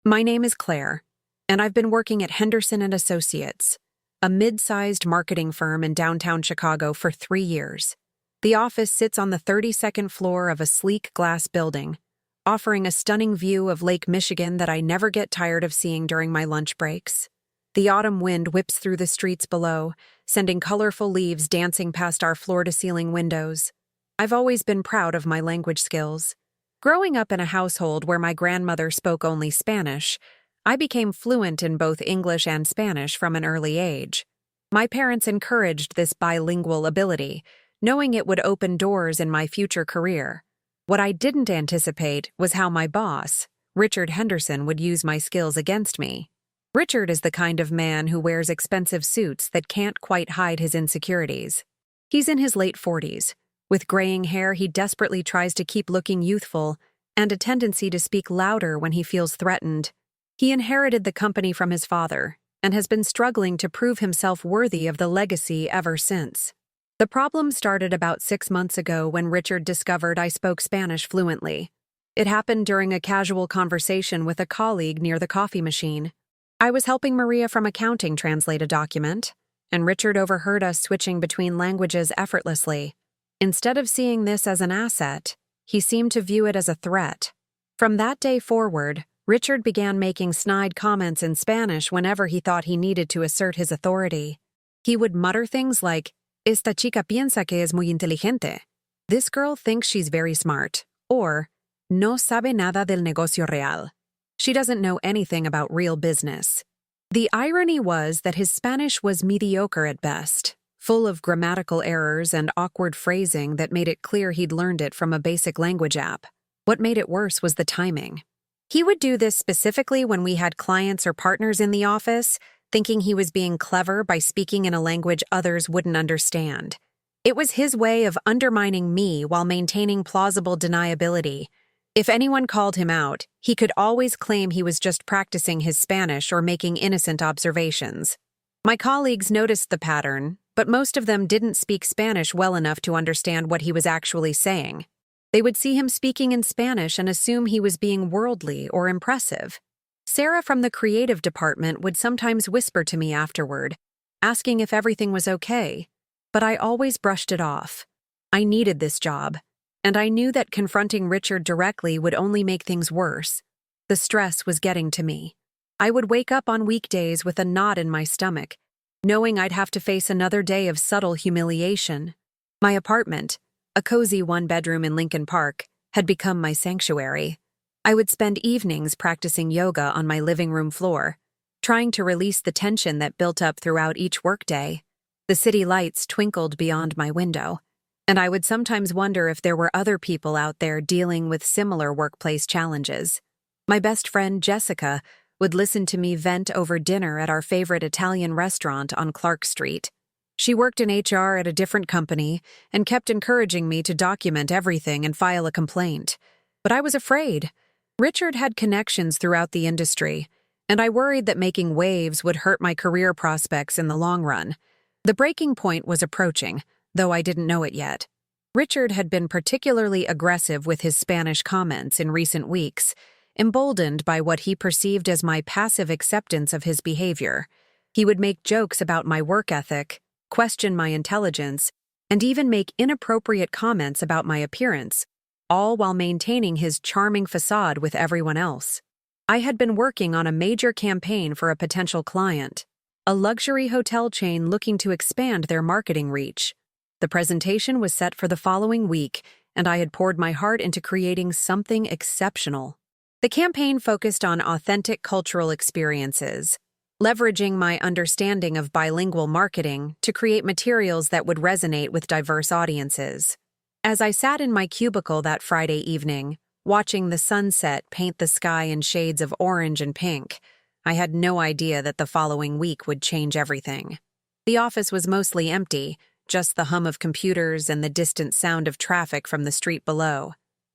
My name is Claire, and I've been working at Henderson and Associates, a mid-sized marketing firm in downtown Chicago for 3 years. The office sits on the 32nd floor of a sleek glass building, offering a stunning view of Lake Michigan that I never get tired of seeing during my lunch breaks. The autumn wind whips through the streets below, sending colorful leaves dancing past our floor-to-ceiling windows. I've always been proud of my language skills. Growing up in a household where my grandmother spoke only Spanish, I became fluent in both English and Spanish from an early age. My parents encouraged this bilingual ability, knowing it would open doors in my future career. What I didn't anticipate was how my boss, Richard Henderson, would use my skills against me. Richard is the kind of man who wears expensive suits that can't quite hide his insecurities. He's in his late 40s. With graying hair, he desperately tries to keep looking youthful and a tendency to speak louder when he feels threatened. He inherited the company from his father and has been struggling to prove himself worthy of the legacy ever since. The problem started about 6 months ago when Richard discovered I spoke Spanish fluently. It happened during a casual conversation with a colleague near the coffee machine. I was helping Maria from accounting translate a document, and Richard overheard us switching between languages effortlessly. Instead of seeing this as an asset, he seemed to view it as a threat. From that day forward, Richard began making snide comments in Spanish whenever he thought he needed to assert his authority. He would mutter things like, "Esta chica piensa que es muy inteligente." "This girl thinks she's very smart," or "No sabe nada del negocio real." "She doesn't know anything about real business." The irony was that his Spanish was mediocre at best, full of grammatical errors and awkward phrasing that made it clear he'd learned it from a basic language app. What made it worse was the timing. He would do this specifically when we had clients or partners in the office, thinking he was being clever by speaking in a language others wouldn't understand. It was his way of undermining me while maintaining plausible deniability. If anyone called him out, he could always claim he was just practicing his Spanish or making innocent observations. My colleagues noticed the pattern, but most of them didn't speak Spanish well enough to understand what he was actually saying. They would see him speaking in Spanish and assume he was being worldly or impressive. Sarah from the creative department would sometimes whisper to me afterward, asking if everything was okay, but I always brushed it off. I needed this job, and I knew that confronting Richard directly would only make things worse. The stress was getting to me. I would wake up on weekdays with a knot in my stomach, knowing I'd have to face another day of subtle humiliation. My apartment, a cozy one-bedroom in Lincoln Park, had become my sanctuary. I would spend evenings practicing yoga on my living room floor, trying to release the tension that built up throughout each workday. The city lights twinkled beyond my window, and I would sometimes wonder if there were other people out there dealing with similar workplace challenges. My best friend, Jessica, would listen to me vent over dinner at our favorite Italian restaurant on Clark Street. She worked in HR at a different company and kept encouraging me to document everything and file a complaint. But I was afraid. Richard had connections throughout the industry, and I worried that making waves would hurt my career prospects in the long run. The breaking point was approaching, though I didn't know it yet. Richard had been particularly aggressive with his Spanish comments in recent weeks, emboldened by what he perceived as my passive acceptance of his behavior. He would make jokes about my work ethic, question my intelligence, and even make inappropriate comments about my appearance, all while maintaining his charming facade with everyone else. I had been working on a major campaign for a potential client, a luxury hotel chain looking to expand their marketing reach. The presentation was set for the following week, and I had poured my heart into creating something exceptional. The campaign focused on authentic cultural experiences, leveraging my understanding of bilingual marketing to create materials that would resonate with diverse audiences. As I sat in my cubicle that Friday evening, watching the sunset paint the sky in shades of orange and pink, I had no idea that the following week would change everything. The office was mostly empty, just the hum of computers and the distant sound of traffic from the street below.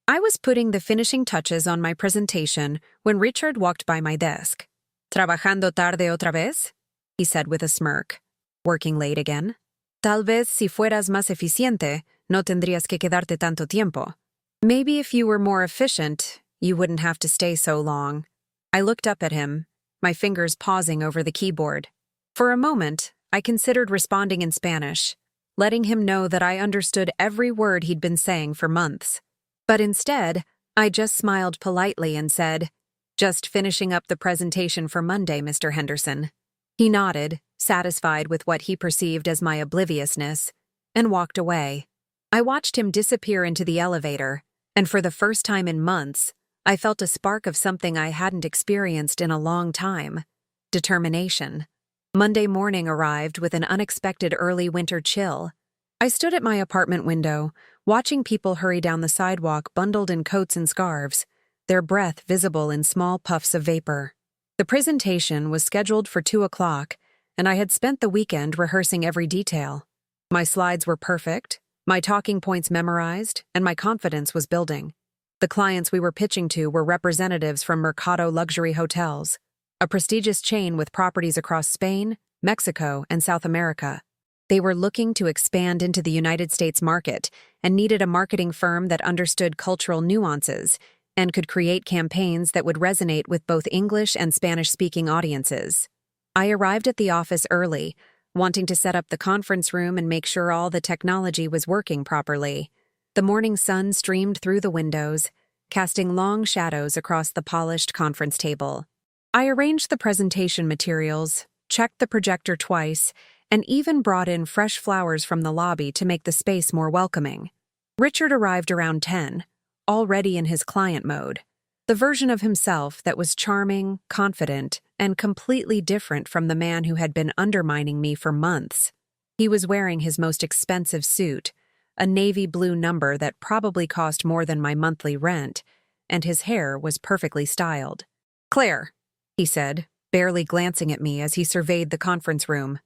I was putting the finishing touches on my presentation when Richard walked by my desk. "Trabajando tarde otra vez?" he said with a smirk. "Working late again? Tal vez si fueras más eficiente, no tendrías que quedarte tanto tiempo. Maybe if you were more efficient, you wouldn't have to stay so long." I looked up at him, my fingers pausing over the keyboard. For a moment, I considered responding in Spanish, letting him know that I understood every word he'd been saying for months. But instead, I just smiled politely and said, "Just finishing up the presentation for Monday, Mr. Henderson." He nodded, satisfied with what he perceived as my obliviousness, and walked away. I watched him disappear into the elevator, and for the first time in months, I felt a spark of something I hadn't experienced in a long time: determination. Monday morning arrived with an unexpected early winter chill. I stood at my apartment window, watching people hurry down the sidewalk bundled in coats and scarves, their breath visible in small puffs of vapor. The presentation was scheduled for 2 o'clock, and I had spent the weekend rehearsing every detail. My slides were perfect, my talking points memorized, and my confidence was building. The clients we were pitching to were representatives from Mercado Luxury Hotels, a prestigious chain with properties across Spain, Mexico, and South America. They were looking to expand into the United States market and needed a marketing firm that understood cultural nuances and could create campaigns that would resonate with both English and Spanish-speaking audiences. I arrived at the office early, wanting to set up the conference room and make sure all the technology was working properly. The morning sun streamed through the windows, casting long shadows across the polished conference table. I arranged the presentation materials, checked the projector twice, and even brought in fresh flowers from the lobby to make the space more welcoming. Richard arrived around 10, already in his client mode, the version of himself that was charming, confident, and completely different from the man who had been undermining me for months. He was wearing his most expensive suit, a navy blue number that probably cost more than my monthly rent, and his hair was perfectly styled. "Claire," he said, barely glancing at me as he surveyed the conference room,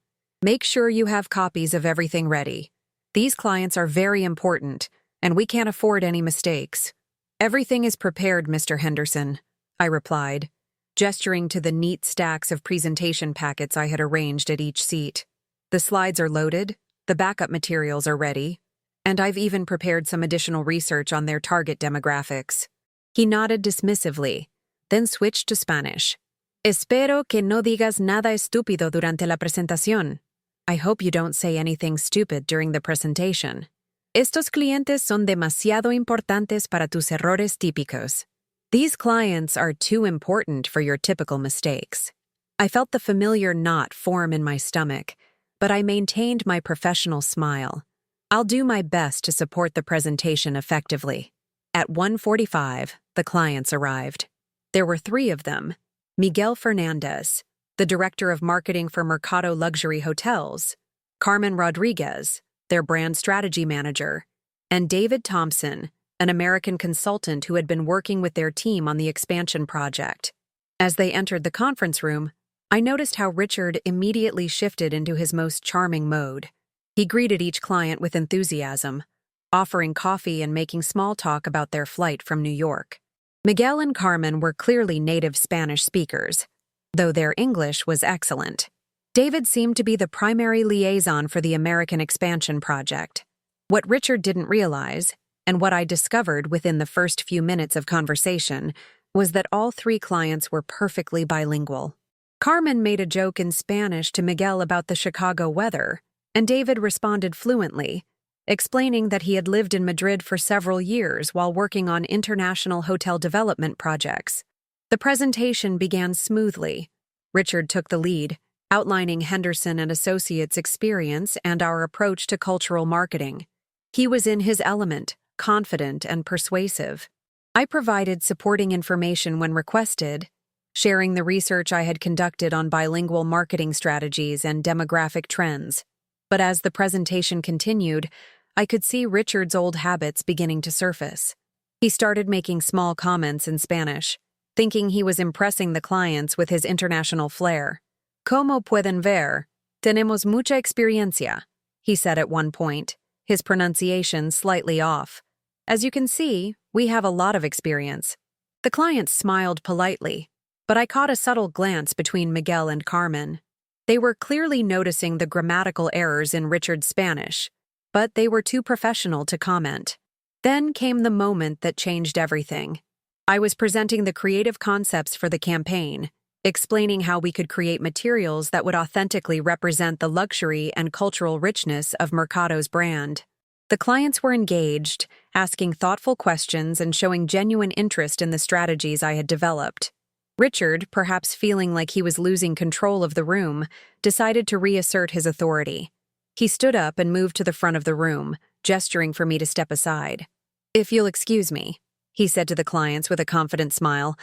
"make sure you have copies of everything ready. These clients are very important, and we can't afford any mistakes." "Everything is prepared, Mr. Henderson," I replied, gesturing to the neat stacks of presentation packets I had arranged at each seat. "The slides are loaded, the backup materials are ready, and I've even prepared some additional research on their target demographics." He nodded dismissively, then switched to Spanish. "Espero que no digas nada estúpido durante la presentación." "I hope you don't say anything stupid during the presentation. Estos clientes son demasiado importantes para tus errores típicos." "These clients are too important for your typical mistakes." I felt the familiar knot form in my stomach, but I maintained my professional smile. "I'll do my best to support the presentation effectively." At 1:45, the clients arrived. There were 3 of them: Miguel Fernandez, the director of marketing for Mercado Luxury Hotels, Carmen Rodriguez, their brand strategy manager, and David Thompson, an American consultant who had been working with their team on the expansion project. As they entered the conference room, I noticed how Richard immediately shifted into his most charming mode. He greeted each client with enthusiasm, offering coffee and making small talk about their flight from New York. Miguel and Carmen were clearly native Spanish speakers, though their English was excellent. David seemed to be the primary liaison for the American expansion project. What Richard didn't realize, and what I discovered within the first few minutes of conversation, was that all 3 clients were perfectly bilingual. Carmen made a joke in Spanish to Miguel about the Chicago weather, and David responded fluently, explaining that he had lived in Madrid for several years while working on international hotel development projects. The presentation began smoothly. Richard took the lead, outlining Henderson and Associates' experience and our approach to cultural marketing. He was in his element, confident and persuasive. I provided supporting information when requested, sharing the research I had conducted on bilingual marketing strategies and demographic trends. But as the presentation continued, I could see Richard's old habits beginning to surface. He started making small comments in Spanish, thinking he was impressing the clients with his international flair. "Como pueden ver, tenemos mucha experiencia," he said at one point, his pronunciation slightly off. "As you can see, we have a lot of experience." The clients smiled politely, but I caught a subtle glance between Miguel and Carmen. They were clearly noticing the grammatical errors in Richard's Spanish, but they were too professional to comment. Then came the moment that changed everything. I was presenting the creative concepts for the campaign, explaining how we could create materials that would authentically represent the luxury and cultural richness of Mercado's brand. The clients were engaged, asking thoughtful questions and showing genuine interest in the strategies I had developed. Richard, perhaps feeling like he was losing control of the room, decided to reassert his authority. He stood up and moved to the front of the room, gesturing for me to step aside. "If you'll excuse me," he said to the clients with a confident smile,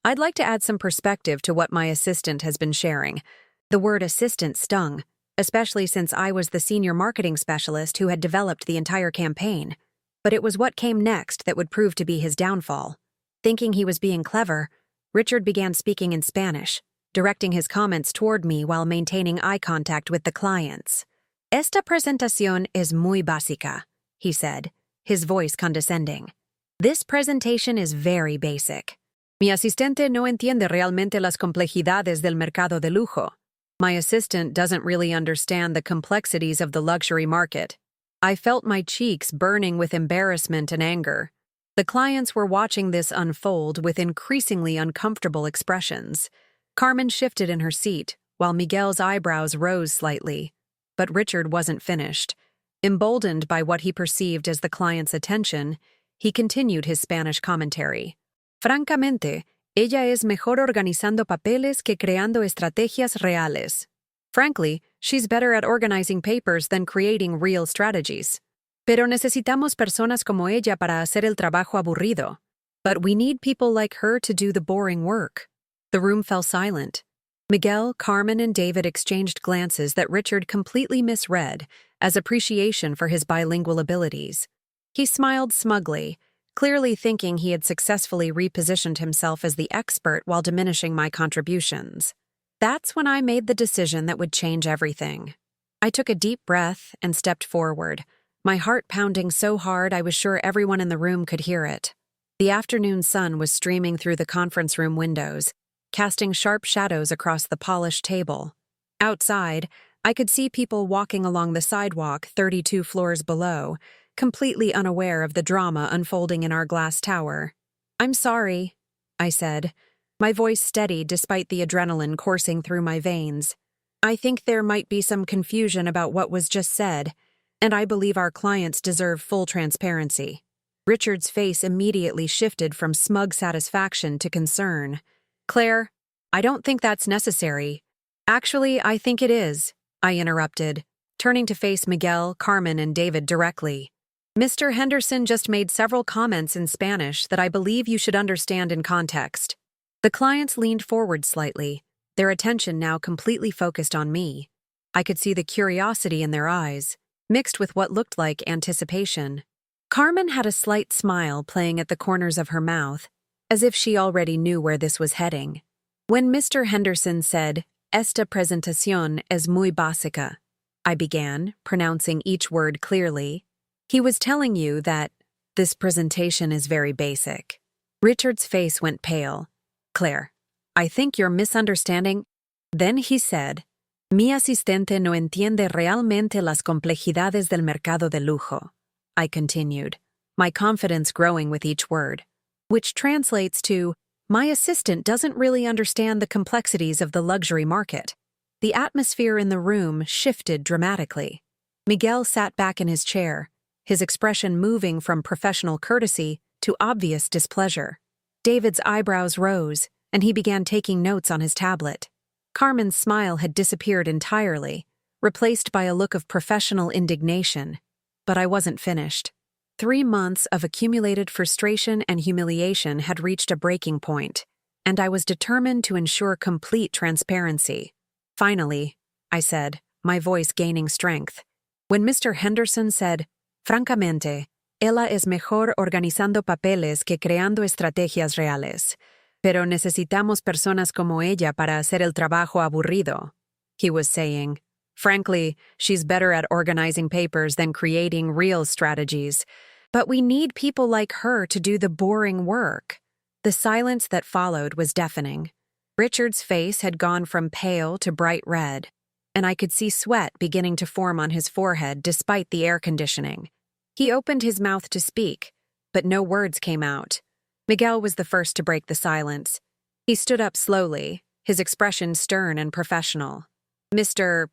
"I'd like to add some perspective to what my assistant has been sharing." The word assistant stung, especially since I was the senior marketing specialist who had developed the entire campaign. But it was what came next that would prove to be his downfall. Thinking he was being clever, Richard began speaking in Spanish, directing his comments toward me while maintaining eye contact with the clients. "Esta presentación es muy básica," he said, his voice condescending. "This presentation is very basic. Mi asistente no entiende realmente las complejidades del mercado de lujo. My assistant doesn't really understand the complexities of the luxury market." I felt my cheeks burning with embarrassment and anger. The clients were watching this unfold with increasingly uncomfortable expressions. Carmen shifted in her seat, while Miguel's eyebrows rose slightly. But Richard wasn't finished. Emboldened by what he perceived as the client's attention, he continued his Spanish commentary. "Francamente, ella es mejor organizando papeles que creando estrategias reales. Frankly, she's better at organizing papers than creating real strategies. Pero necesitamos personas como ella para hacer el trabajo aburrido. But we need people like her to do the boring work." The room fell silent. Miguel, Carmen, and David exchanged glances that Richard completely misread as appreciation for his bilingual abilities. He smiled smugly, clearly thinking he had successfully repositioned himself as the expert while diminishing my contributions. That's when I made the decision that would change everything. I took a deep breath and stepped forward, my heart pounding so hard I was sure everyone in the room could hear it. The afternoon sun was streaming through the conference room windows, casting sharp shadows across the polished table. Outside, I could see people walking along the sidewalk 32 floors below, completely unaware of the drama unfolding in our glass tower. "I'm sorry," I said, my voice steady despite the adrenaline coursing through my veins. "I think there might be some confusion about what was just said, and I believe our clients deserve full transparency." Richard's face immediately shifted from smug satisfaction to concern. "Claire, I don't think that's necessary." "Actually, I think it is," I interrupted, turning to face Miguel, Carmen, and David directly. "Mr. Henderson just made several comments in Spanish that I believe you should understand in context." The clients leaned forward slightly, their attention now completely focused on me. I could see the curiosity in their eyes, mixed with what looked like anticipation. Carmen had a slight smile playing at the corners of her mouth, as if she already knew where this was heading. When Mr. Henderson said, "Esta presentación es muy básica," I began, pronouncing each word clearly, he was telling you that this presentation is very basic. Richard's face went pale. "Claire, I think you're misunderstanding." Then he said, "Mi asistente no entiende realmente las complejidades del mercado de lujo." I continued, my confidence growing with each word, which translates to, "My assistant doesn't really understand the complexities of the luxury market." The atmosphere in the room shifted dramatically. Miguel sat back in his chair, his expression moving from professional courtesy to obvious displeasure. David's eyebrows rose, and he began taking notes on his tablet. Carmen's smile had disappeared entirely, replaced by a look of professional indignation. But I wasn't finished. 3 months of accumulated frustration and humiliation had reached a breaking point, and I was determined to ensure complete transparency. "Finally," I said, my voice gaining strength, when Mr. Henderson said, "Francamente, ella es mejor organizando papeles que creando estrategias reales. Pero necesitamos personas como ella para hacer el trabajo aburrido." He was saying, "Frankly, she's better at organizing papers than creating real strategies. But we need people like her to do the boring work." The silence that followed was deafening. Richard's face had gone from pale to bright red, and I could see sweat beginning to form on his forehead despite the air conditioning. He opened his mouth to speak, but no words came out. Miguel was the first to break the silence. He stood up slowly, his expression stern and professional. "Mr.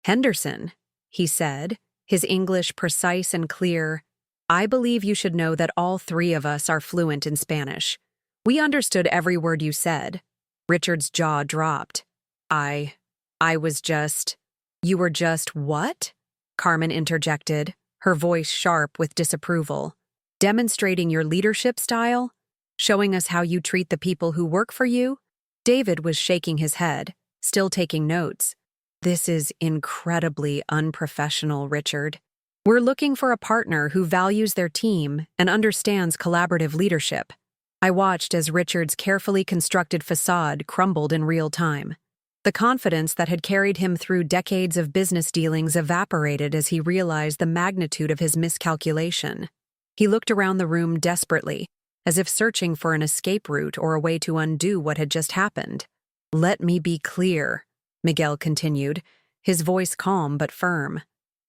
Henderson," he said, his English precise and clear, "I believe you should know that all three of us are fluent in Spanish. We understood every word you said." Richard's jaw dropped. I was just— "You were just what?" Carmen interjected, her voice sharp with disapproval. "Demonstrating your leadership style? Showing us how you treat the people who work for you?" David was shaking his head, still taking notes. "This is incredibly unprofessional, Richard. We're looking for a partner who values their team and understands collaborative leadership." I watched as Richard's carefully constructed facade crumbled in real time. The confidence that had carried him through decades of business dealings evaporated as he realized the magnitude of his miscalculation. He looked around the room desperately, as if searching for an escape route or a way to undo what had just happened. "Let me be clear," Miguel continued, his voice calm but firm.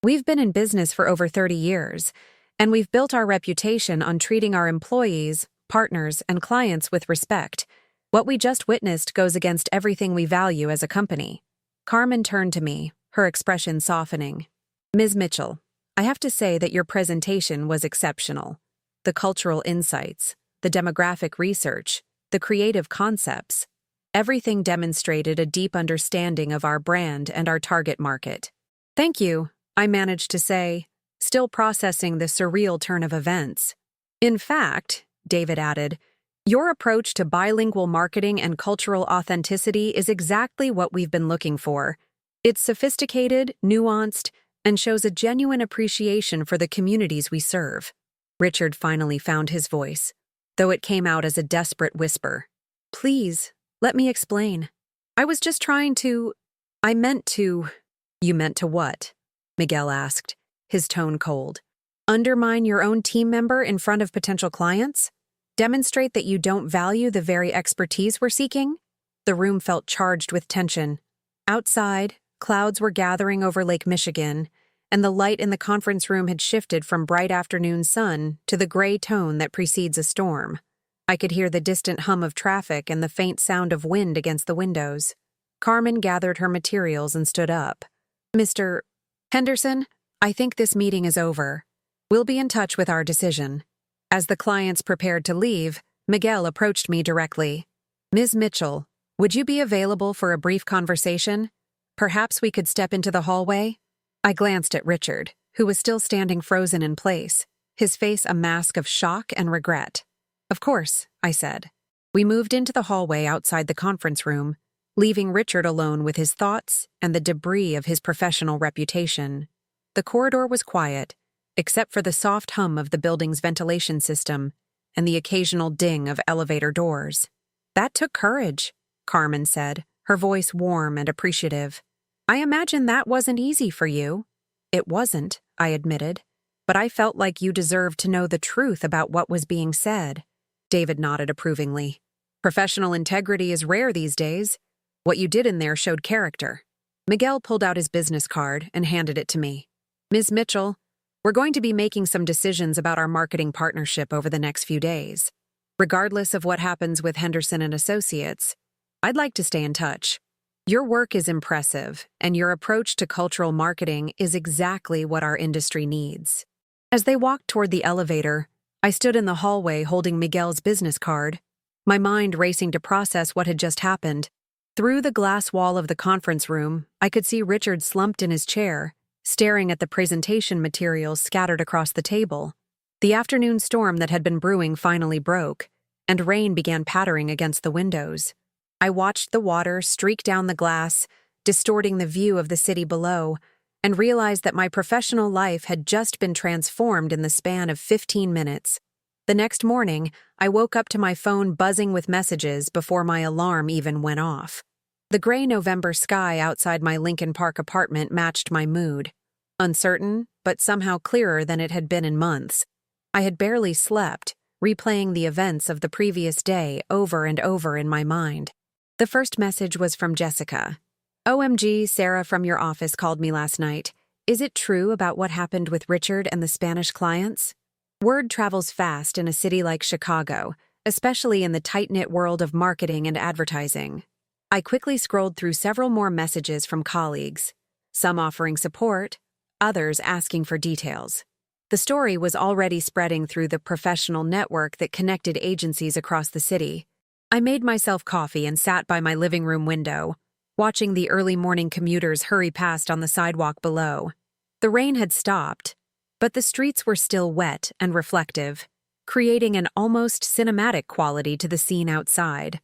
"We've been in business for over 30 years, and we've built our reputation on treating our employees, partners, and clients with respect. What we just witnessed goes against everything we value as a company." Carmen turned to me, her expression softening. "Ms. Mitchell, I have to say that your presentation was exceptional. The cultural insights, the demographic research, the creative concepts, everything demonstrated a deep understanding of our brand and our target market." "Thank you," I managed to say, still processing the surreal turn of events. "In fact," David added, "your approach to bilingual marketing and cultural authenticity is exactly what we've been looking for. It's sophisticated, nuanced, and shows a genuine appreciation for the communities we serve." Richard finally found his voice, though it came out as a desperate whisper. "Please, let me explain. I was just trying to— I meant to—" "You meant to what?" Miguel asked, his tone cold. "Undermine your own team member in front of potential clients? Demonstrate that you don't value the very expertise we're seeking?" The room felt charged with tension. Outside, clouds were gathering over Lake Michigan, and the light in the conference room had shifted from bright afternoon sun to the gray tone that precedes a storm. I could hear the distant hum of traffic and the faint sound of wind against the windows. Carmen gathered her materials and stood up. "Mr. Henderson, I think this meeting is over. We'll be in touch with our decision." As the clients prepared to leave, Miguel approached me directly. "Ms. Mitchell, would you be available for a brief conversation? Perhaps we could step into the hallway?" I glanced at Richard, who was still standing frozen in place, his face a mask of shock and regret. "Of course," I said. We moved into the hallway outside the conference room, leaving Richard alone with his thoughts and the debris of his professional reputation. The corridor was quiet, except for the soft hum of the building's ventilation system and the occasional ding of elevator doors. "That took courage," Carmen said, her voice warm and appreciative. "I imagine that wasn't easy for you." "It wasn't," I admitted, "but I felt like you deserved to know the truth about what was being said." David nodded approvingly. "Professional integrity is rare these days. What you did in there showed character." Miguel pulled out his business card and handed it to me. "Ms. Mitchell, we're going to be making some decisions about our marketing partnership over the next few days. Regardless of what happens with Henderson and Associates, I'd like to stay in touch. Your work is impressive, and your approach to cultural marketing is exactly what our industry needs." As they walked toward the elevator, I stood in the hallway holding Miguel's business card, my mind racing to process what had just happened. Through the glass wall of the conference room, I could see Richard slumped in his chair, staring at the presentation materials scattered across the table. The afternoon storm that had been brewing finally broke, and rain began pattering against the windows. I watched the water streak down the glass, distorting the view of the city below, and realized that my professional life had just been transformed in the span of 15 minutes. The next morning, I woke up to my phone buzzing with messages before my alarm even went off. The gray November sky outside my Lincoln Park apartment matched my mood. Uncertain, but somehow clearer than it had been in months. I had barely slept, replaying the events of the previous day over and over in my mind. The first message was from Jessica. "OMG, Sarah from your office called me last night. Is it true about what happened with Richard and the Spanish clients?" Word travels fast in a city like Chicago, especially in the tight-knit world of marketing and advertising. I quickly scrolled through several more messages from colleagues, some offering support, others asking for details. The story was already spreading through the professional network that connected agencies across the city. I made myself coffee and sat by my living room window, watching the early morning commuters hurry past on the sidewalk below. The rain had stopped, but the streets were still wet and reflective, creating an almost cinematic quality to the scene outside.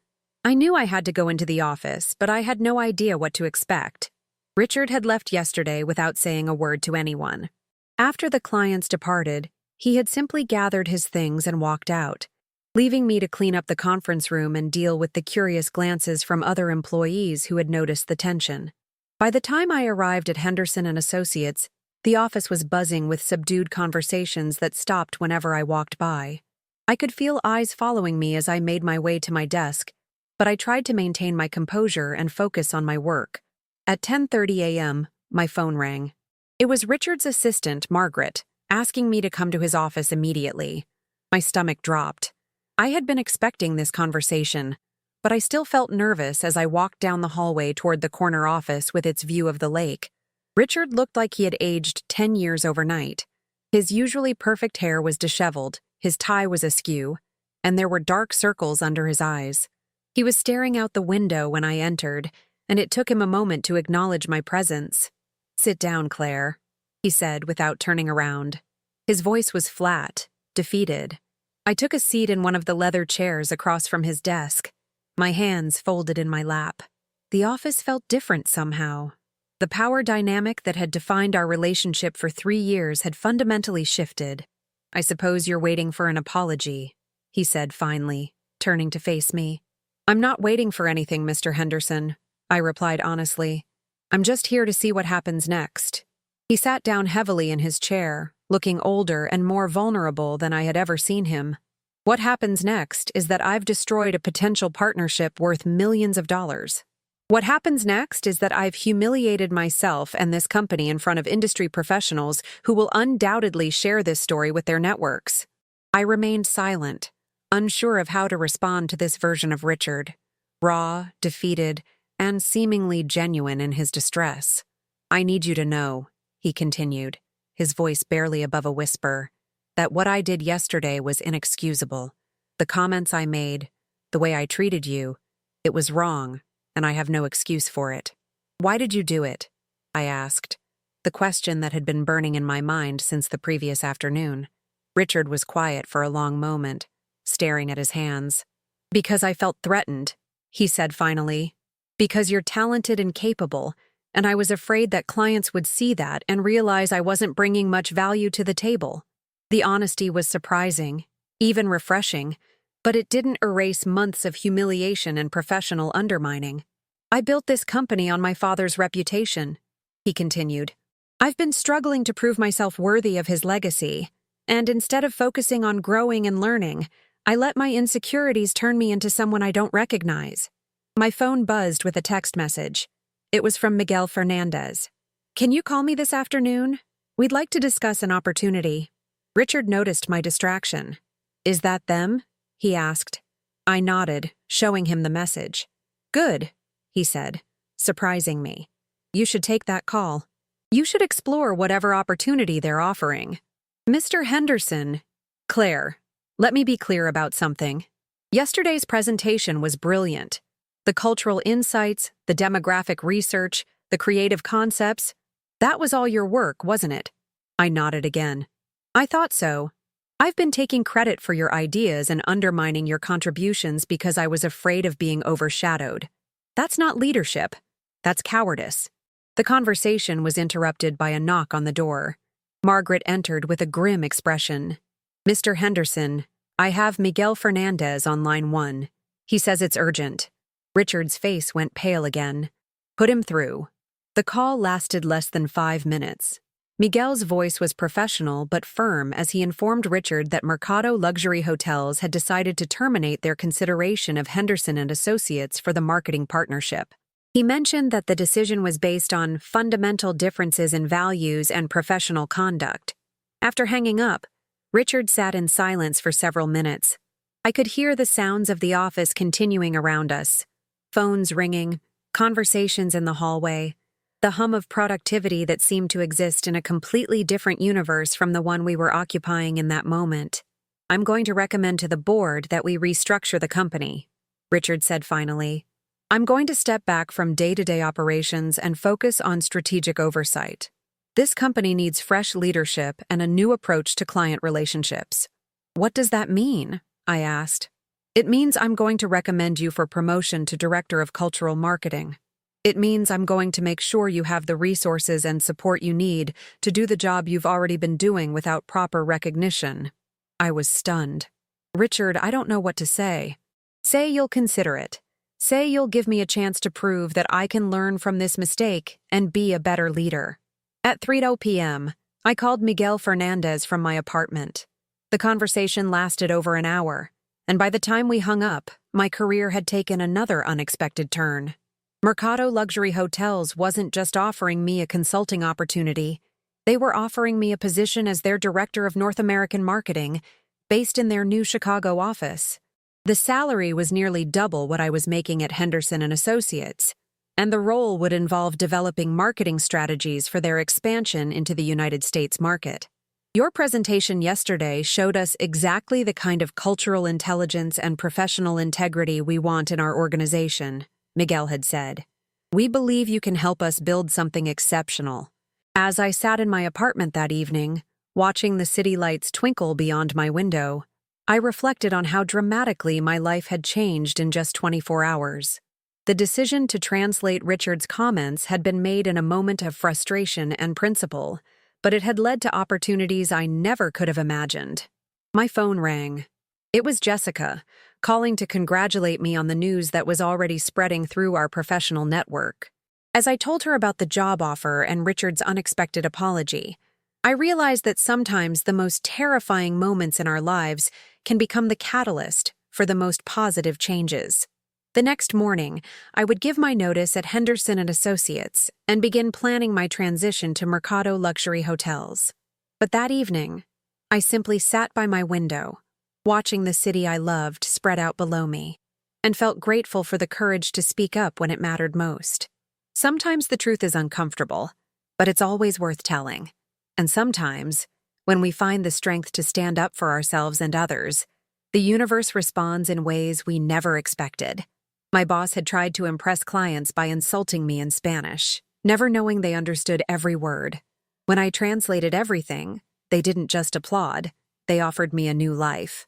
I knew I had to go into the office, but I had no idea what to expect. Richard had left yesterday without saying a word to anyone. After the clients departed, he had simply gathered his things and walked out, leaving me to clean up the conference room and deal with the curious glances from other employees who had noticed the tension. By the time I arrived at Henderson and Associates, the office was buzzing with subdued conversations that stopped whenever I walked by. I could feel eyes following me as I made my way to my desk, but I tried to maintain my composure and focus on my work. At 10:30 a.m., my phone rang. It was Richard's assistant, Margaret, asking me to come to his office immediately. My stomach dropped. I had been expecting this conversation, but I still felt nervous as I walked down the hallway toward the corner office with its view of the lake. Richard looked like he had aged 10 years overnight. His usually perfect hair was disheveled, his tie was askew, and there were dark circles under his eyes. He was staring out the window when I entered, and it took him a moment to acknowledge my presence. "Sit down, Claire," he said without turning around. His voice was flat, defeated. I took a seat in one of the leather chairs across from his desk, my hands folded in my lap. The office felt different somehow. The power dynamic that had defined our relationship for 3 years had fundamentally shifted. "I suppose you're waiting for an apology," he said finally, turning to face me. "I'm not waiting for anything, Mr. Henderson," I replied honestly. "I'm just here to see what happens next." He sat down heavily in his chair, looking older and more vulnerable than I had ever seen him. "What happens next is that I've destroyed a potential partnership worth millions of dollars. What happens next is that I've humiliated myself and this company in front of industry professionals who will undoubtedly share this story with their networks." I remained silent, unsure of how to respond to this version of Richard, raw, defeated, and seemingly genuine in his distress. "I need you to know," he continued, his voice barely above a whisper, "that what I did yesterday was inexcusable. The comments I made, the way I treated you, it was wrong, and I have no excuse for it." "Why did you do it?" I asked, the question that had been burning in my mind since the previous afternoon. Richard was quiet for a long moment, staring at his hands. "Because I felt threatened," he said finally. "Because you're talented and capable, and I was afraid that clients would see that and realize I wasn't bringing much value to the table." The honesty was surprising, even refreshing, but it didn't erase months of humiliation and professional undermining. "I built this company on my father's reputation," he continued. "I've been struggling to prove myself worthy of his legacy, and instead of focusing on growing and learning, I let my insecurities turn me into someone I don't recognize." My phone buzzed with a text message. It was from Miguel Fernandez. "Can you call me this afternoon? We'd like to discuss an opportunity." Richard noticed my distraction. "Is that them?" he asked. I nodded, showing him the message. "Good," he said, surprising me. "You should take that call. You should explore whatever opportunity they're offering." "Mr. Henderson." "Claire, let me be clear about something. Yesterday's presentation was brilliant. The cultural insights, the demographic research, the creative concepts, that was all your work, wasn't it?" I nodded again. "I thought so. I've been taking credit for your ideas and undermining your contributions because I was afraid of being overshadowed. That's not leadership. That's cowardice." The conversation was interrupted by a knock on the door. Margaret entered with a grim expression. "Mr. Henderson, I have Miguel Fernandez on line 1. He says it's urgent." Richard's face went pale again. "Put him through." The call lasted less than 5 minutes. Miguel's voice was professional but firm as he informed Richard that Mercado Luxury Hotels had decided to terminate their consideration of Henderson and Associates for the marketing partnership. He mentioned that the decision was based on fundamental differences in values and professional conduct. After hanging up, Richard sat in silence for several minutes, I could hear the sounds of the office continuing around us. Phones ringing, conversations in the hallway, the hum of productivity that seemed to exist in a completely different universe from the one we were occupying in that moment. "I'm going to recommend to the board that we restructure the company," Richard said finally. "I'm going to step back from day-to-day operations and focus on strategic oversight. This company needs fresh leadership and a new approach to client relationships." "What does that mean?" I asked. "It means I'm going to recommend you for promotion to Director of Cultural Marketing. It means I'm going to make sure you have the resources and support you need to do the job you've already been doing without proper recognition." I was stunned. "Richard, I don't know what to say." "Say you'll consider it. Say you'll give me a chance to prove that I can learn from this mistake and be a better leader." At 3:00 p.m., I called Miguel Fernandez from my apartment. The conversation lasted over an hour, and by the time we hung up, my career had taken another unexpected turn. Mercado Luxury Hotels wasn't just offering me a consulting opportunity. They were offering me a position as their Director of North American Marketing, based in their new Chicago office. The salary was nearly double what I was making at Henderson & Associates, and the role would involve developing marketing strategies for their expansion into the United States market. "Your presentation yesterday showed us exactly the kind of cultural intelligence and professional integrity we want in our organization," Miguel had said. "We believe you can help us build something exceptional." As I sat in my apartment that evening, watching the city lights twinkle beyond my window, I reflected on how dramatically my life had changed in just 24 hours. The decision to translate Richard's comments had been made in a moment of frustration and principle, but it had led to opportunities I never could have imagined. My phone rang. It was Jessica, calling to congratulate me on the news that was already spreading through our professional network. As I told her about the job offer and Richard's unexpected apology, I realized that sometimes the most terrifying moments in our lives can become the catalyst for the most positive changes. The next morning, I would give my notice at Henderson & Associates and begin planning my transition to Mercado Luxury Hotels. But that evening, I simply sat by my window, watching the city I loved spread out below me, and felt grateful for the courage to speak up when it mattered most. Sometimes the truth is uncomfortable, but it's always worth telling. And sometimes, when we find the strength to stand up for ourselves and others, the universe responds in ways we never expected. My boss had tried to impress clients by insulting me in Spanish, never knowing they understood every word. When I translated everything, they didn't just applaud, they offered me a new life.